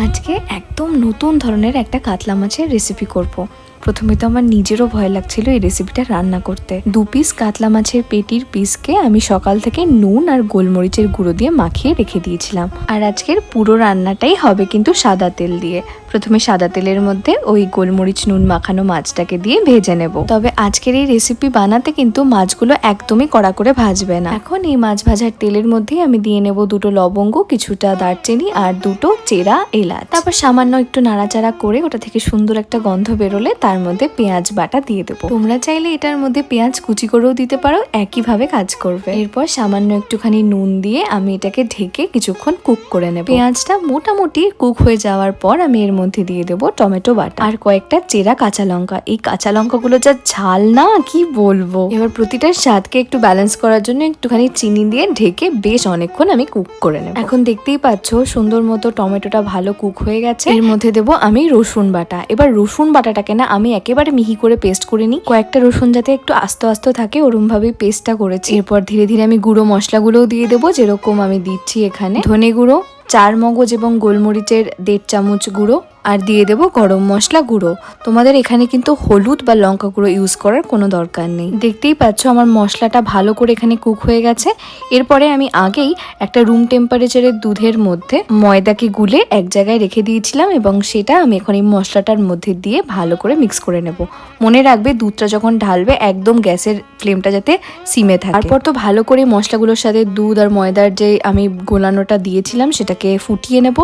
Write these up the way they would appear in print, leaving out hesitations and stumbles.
আজকে একদম নতুন ধরনের একটা কাতলা মাছের রেসিপি করব। প্রথমে তো আমার নিজেরও ভয় লাগছিল এই রেসিপিটা রান্না করতে। 2 পিস কাতলা মাছের পেটির পিসকে আমি সকাল থেকে নুন আর গোলমরিচের গুঁড়ো দিয়ে মাখিয়ে রেখে দিয়েছিলাম। আর আজকের পুরো রান্নাটাই হবে কিন্তু সাদা তেল দিয়ে। প্রথমে সাদা তেলের মধ্যে ওই গোলমরিচ নুন মাখানো মাছটাকে দিয়ে ভেজে নেব। তবে আজকের এই রেসিপি বানাতে কিন্তু মাছগুলো একদমই কড়া করে ভাজবে না। এখন এই মাছ ভাজার তেলের মধ্যেই আমি দিয়ে নেব 2টো লবঙ্গ, কিছুটা দারচিনি আর 2টো চেরা এলাচ। তারপর সামান্য একটু নাড়াচাড়া করে ওটা থেকে সুন্দর একটা গন্ধ বেরোলে তার মধ্যে পেঁয়াজ বাটা দিয়ে দেবো। তোমরা চাইলে এটার মধ্যে পেঁয়াজ কুচি করেও দিতে পারো, একইভাবে কাজ করবে। এরপর সামান্য একটুখানি নুন দিয়ে আমি এটাকে ঢেকে কিছুক্ষণ কুক করে নেব। পেঁয়াজটা মোটামুটি কুক হয়ে যাওয়ার পর আমি এর মধ্যে দিয়ে দেবো টমেটো বাটা আর কয়েকটা চেরা কাঁচা লঙ্কা। এই কাঁচা লঙ্কাগুলো যা ঝাল না, কি বলবো। এবার প্রতিটার স্বাদকে একটু ব্যালেন্স করার জন্য একটুখানি চিনি দিয়ে ঢেকে বেশ অনেকক্ষণ আমি কুক করে নেব। এখন দেখতেই পাচ্ছ সুন্দর মতো টমেটোটা ভালো কুক হয়ে গেছে। এর মধ্যে দেবো আমি রসুন বাটা। এবার রসুন বাটাটাকে না আমি একেবারে মিহি করে পেস্ট করে নিই। কয়েকটা রসুন যাতে একটু আস্ত আস্ত থাকে ওরম ভাবে পেস্টটা করেছি। এরপর ধীরে ধীরে আমি গুঁড়ো মশলাগুলোও দিয়ে দেবো, যেরকম আমি দিচ্ছি এখানে ধনে গুঁড়ো, 4 মগজ এবং গোলমরিচের 1.5 চামচ গুঁড়ো, আর দিয়ে দেবো গরম মশলা গুঁড়ো। তোমাদের এখানে কিন্তু হলুদ বা লঙ্কা গুঁড়ো ইউজ করার কোনো দরকার নেই। দেখতেই পাচ্ছ আমার মশলাটা ভালো করে এখানে কুক হয়ে গেছে। এরপরে আমি আগেই একটা রুম টেম্পারেচারের দুধের মধ্যে ময়দাকে গুলে এক জায়গায় রেখে দিয়েছিলাম এবং সেটা আমি এখন এই মশলাটার মধ্যে দিয়ে ভালো করে মিক্স করে নেব। মনে রাখবে দুধটা যখন ঢালবে একদম গ্যাসের ফ্লেমটা যাতে সিমে থাকে। তারপর তো ভালো করে মশলাগুলোর সাথে দুধ আর ময়দার যে আমি গোলানোটা দিয়েছিলাম সেটাকে ফুটিয়ে নেব।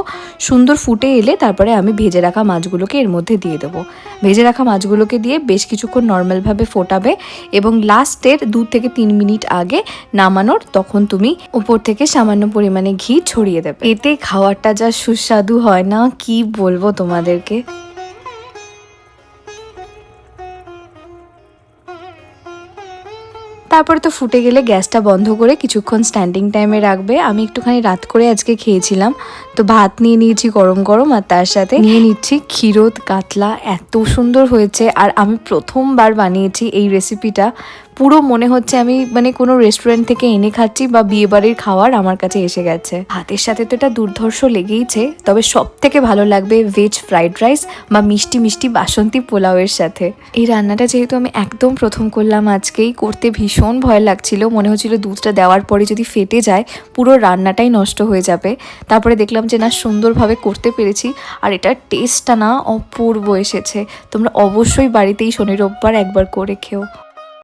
সুন্দর ফুটে এলে তারপরে আমি ভেজে রাখা মাছগুলোকে এর মধ্যে দিয়ে দেবো। ভেজে রাখা মাছগুলোকে দিয়ে বেশ কিছুক্ষণ নর্মালভাবে ফোটাবে এবং লাস্টের 2 থেকে 3 মিনিট আগে নামানোর তখন তুমি উপর থেকে সামান্য পরিমাণে ঘি ছড়িয়ে দেবে। এতে খাওয়াটা যা সুস্বাদু হয় না, কি বলবো তোমাদেরকে। তারপরে তো ফুটে গেলে গ্যাসটা বন্ধ করে কিছুক্ষণ স্ট্যান্ডিং টাইমে রাখবে। আমি একটুখানি রাত করে আজকে খেয়েছিলাম, তো ভাত নিয়ে নিয়েছি গরম গরম আর তার সাথে নিয়ে নিচ্ছি ক্ষীরোদ কাতলা। এত সুন্দর হয়েছে আর আমি প্রথমবার বানিয়েছি এই রেসিপিটা। পুরো মনে হচ্ছে আমি কোনো রেস্টুরেন্ট থেকে এনে খাচ্ছি বা বিয়ে বাড়ির খাবার আমার কাছে এসে গেছে। ভাতের সাথে তো এটা দুর্ধর্ষ লেগেইছে, তবে সব থেকে ভালো লাগবে ভেজ ফ্রাইড রাইস বা মিষ্টি মিষ্টি বাসন্তী পোলাওয়ের সাথে। এই রান্নাটা যেহেতু আমি একদম প্রথম করলাম আজকেই, করতে ভীষণ ভয় লাগছিল। মনে হচ্ছিল দুধটা দেওয়ার পরে যদি ফেটে যায় পুরো রান্নাটাই নষ্ট হয়ে যাবে। তারপরে দেখলাম যে না, সুন্দরভাবে করতে পেরেছি আর এটার টেস্টটা না অপূর্ব এসেছে। তোমরা অবশ্যই বাড়িতেই শনি রোববার একবার করে খেও।